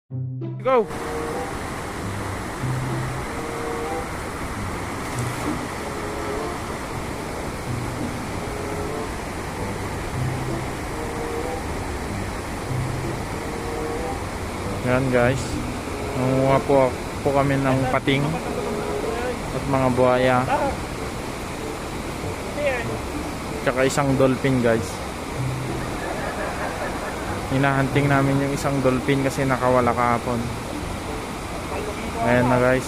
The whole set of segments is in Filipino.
Go! Yan guys, nanguha po kami ng pating at mga buhaya tsaka isang dolphin guys. Hinahunting namin yung isang dolphin kasi nakawala kahapon. Ayan na guys,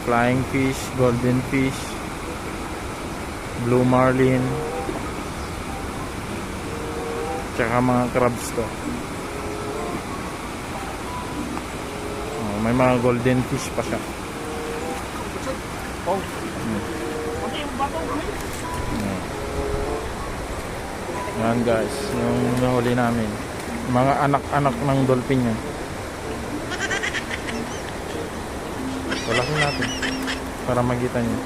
flying fish, golden fish, blue marlin tsaka mga crabs to. May mga golden fish pa siya. Yan guys, yung nahuli namin, mga anak-anak ng dolphin yan. Walakin natin para makita nyo.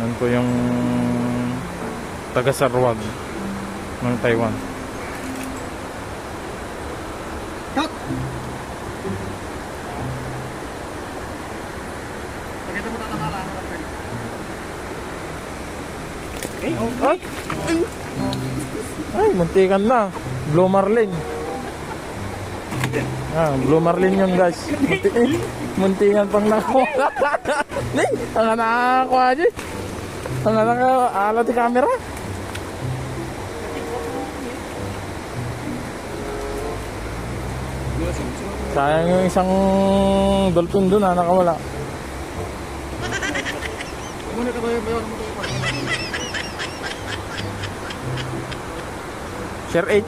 Yan po yung taga-Sarawag ng Taiwan. Cut! Pakita mo tatakala. Ay, muntikan na. Blue marlin. Blue marlin yun guys. Muntikan pang nakuha. Ang nakakuha dyan. Ang nakaala di camera. Sayang yung isang dolphin doon nakawala. Muna ka ba yun? Share 8.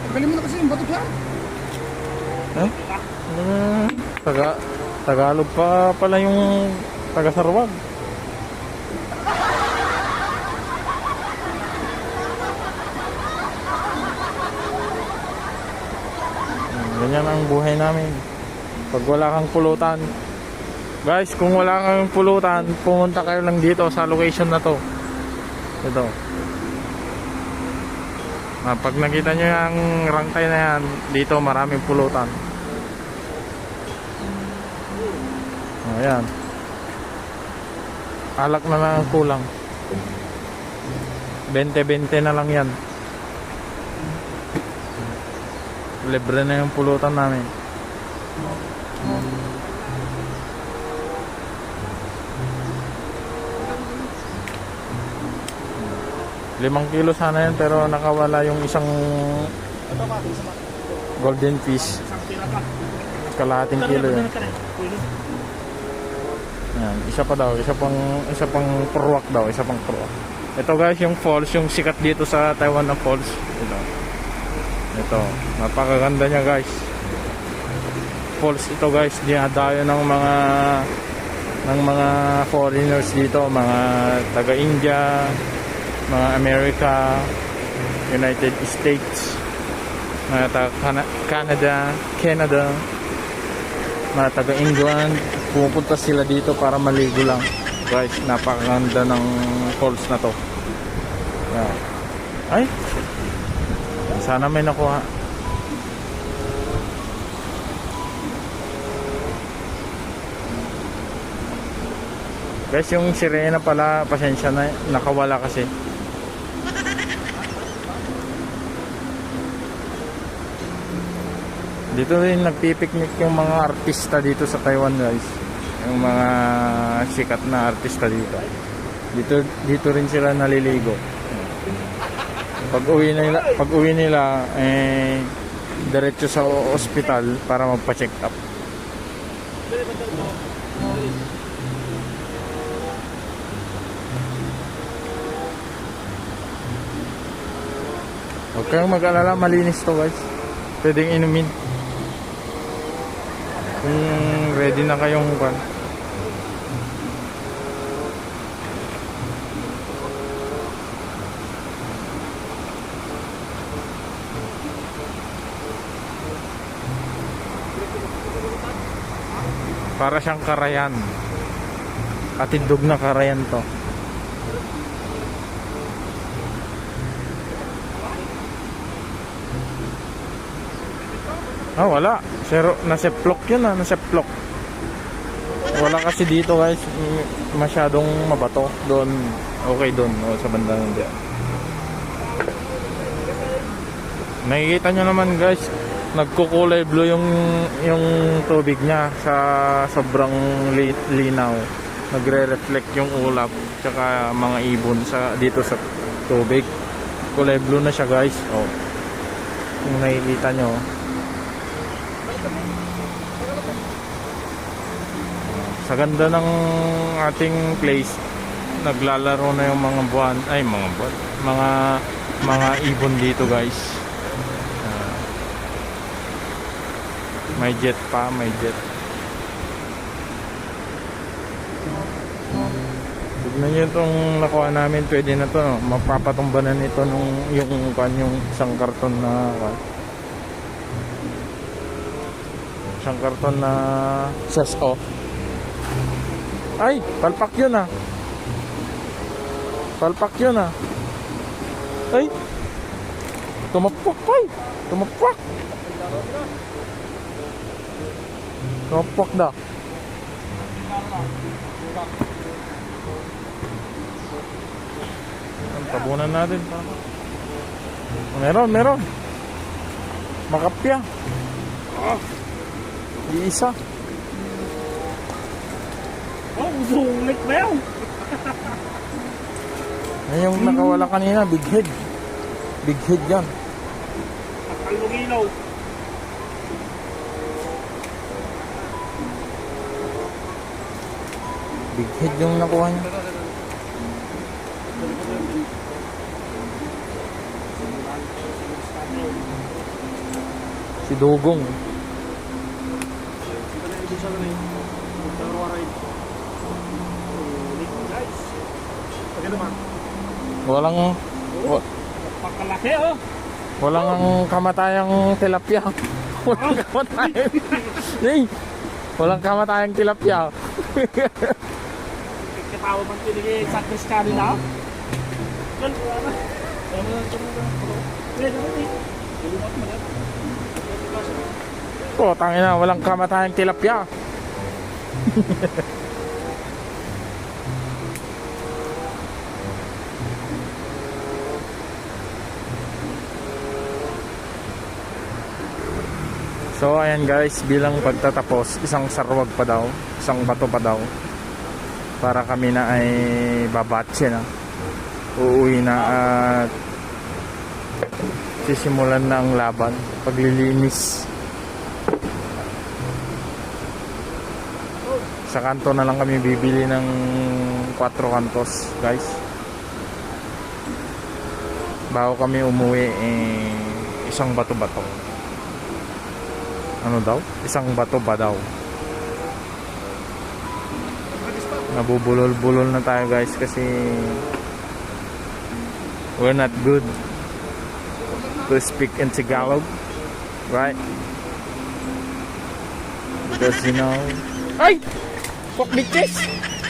Tagalin mo na kasi yung bato dyan. Tagalog pa pala yung taga-Sarawag. Ganyan ang buhay namin pag wala kang pulutan. Guys, kung wala kang pulutan, pumunta kayo lang dito sa location na to. Ito. Pag nakita nyo yung rangkay na yan, dito maraming pulutan. Ayan. Alak na lang ang kulang. 20-20 na lang yan. Libre na yung pulutan namin. Limang kilo sana yan pero nakawala yung isang golden fish. Kalahating kilo yan. Ayan, isa pa daw, isa pang purwak daw, isa pang purwak. Ito guys, yung falls, yung sikat dito sa Taiwan na falls. Ito, napakaganda niya guys. Falls ito guys, dinadayo ng mga foreigners dito, mga taga-India, mga America, United States, mga taga-Canada, mga taga-England. Pumupunta sila dito para maligo lang. Guys, napakaganda ng falls na to. Yan. Ay! Sana may nakuha. Guys, yung sirena pala, pasensya na, nakawala kasi. Dito rin nagpipiknik yung mga artista dito sa Taiwan guys. Yung mga sikat na artista dito. Dito rin sila naliligo. Pag uwi nila diretso sa ospital para magpa-check up. Huwag kayong mag-alala, malinis to guys. Pwedeng inumin. Ready na kayong pan. Para siyang karayan. Katindog na karayan to. Ah, wala. Zero, naseplok yun ah, naseplok. Wala kasi dito guys, masyadong mabato. Doon, okay doon, o sa banda nun dyan. Nakikita nyo naman guys, nagkukulay blue yung tubig niya sa sobrang linaw. Nagre-reflect yung ulap tsaka mga ibon sa dito sa tubig. Kulay blue na siya guys. Oh. Kung nakikita nyo. Sa ganda ng ating place, naglalaro na yung mga buwan, mga ibon dito guys. May jet pa, may jet. Tignan nyo itong nakuha namin, pwede na to, no? Mapapatumbanan ito yung isang karton na seso. Ay, palpak yun ah. Palpak yun ah. Ay, tumapak ay. Tumapak. Tumapak dah. Ang tabunan natin. Meron. Makapya. Iisa. Oh, sulit ba yun? Yan yung nakawala kanina, big head. Big head yan. Kalungilaw. Big head yung nakuha niya. Si Dugong. Walang Pakalaki oh. walang kamatayang tilapia. Walang kamatayang. Hey, walang kamatayang tilapia. Katawa man tinigay sa Kristiyano na. Oh, tangina, walang kamatayang tilapia. So ayan guys, bilang pagtatapos, isang sarwag pa daw, isang bato pa daw. Para kami na ay babatse na. Uuwi na at sisimulan na ang laban, paglilinis. Sa kanto na lang kami bibili ng 4 kantos guys. Bago kami umuwi, isang bato-bato. Ano daw? Isang bato ba daw? Nabubulol-bulol na tayo guys kasi we're not good to speak in Tagalog, right? Because you know, ay! Pokliches!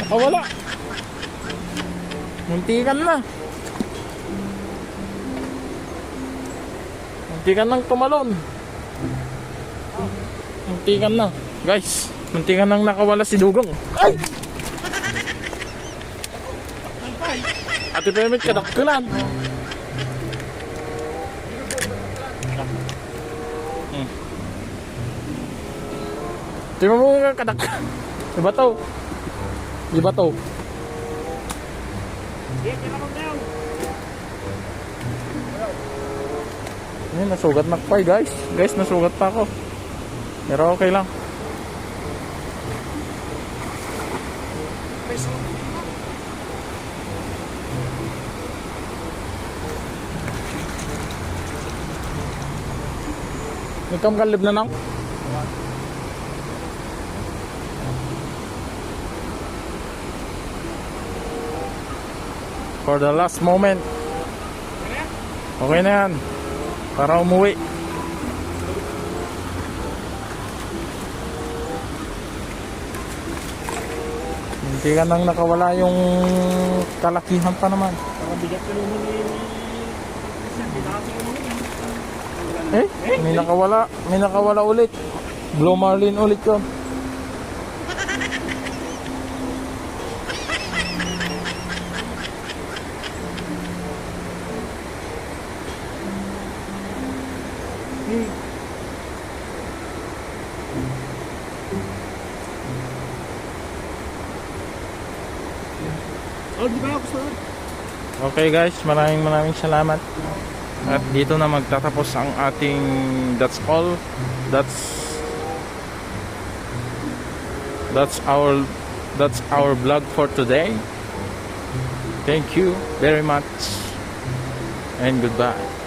Nakawala! Muntikan na! Muntikan nang tumalon! Muntikan na. Guys, muntikan nang nakawala si Dugong. Ay! Ate Pemit, kadakkulan. Tingnan mo nga kadak. Diba to? Diba to? Ay, nasugat na pa guys. Guys, nasugat pa ako. Pero okay lang. Ikaw kalib na nang? For the last moment. Okay na yan. Para umuwi. Hindi ka nang nakawala yung kalakihan pa naman. Parang bigat ka naman eh. Hindi natin naman May nakawala ulit. Blue Marlin ulit yun. Oh, di ba ako sa... Okay guys, maraming salamat. At dito na magtatapos ang ating that's all. That's our vlog for today. Thank you very much and goodbye.